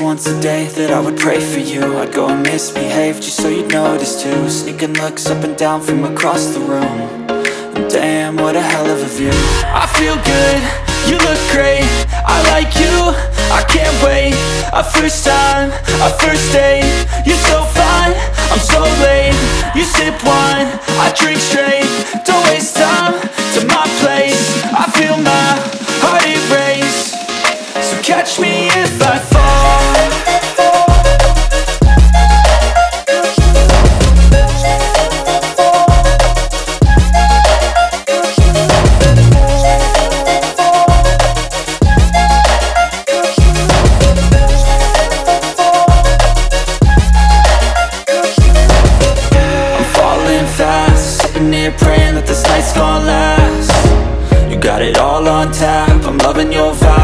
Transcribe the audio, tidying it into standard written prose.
once a day that I would pray for you. I'd go and misbehave just so you'd notice too. Sneaking looks up and down from across the room. And damn, what a hell of a view. I feel good, you look great, I like you, I can't wait. A first time, a first date, you're so fine, I'm so late. You sip wine, I drink straight, don't waste time to my place. I feel my heart erase, so catch me if I fall. Sitting here praying that this night's gonna last. You got it all on tap, I'm loving your vibe.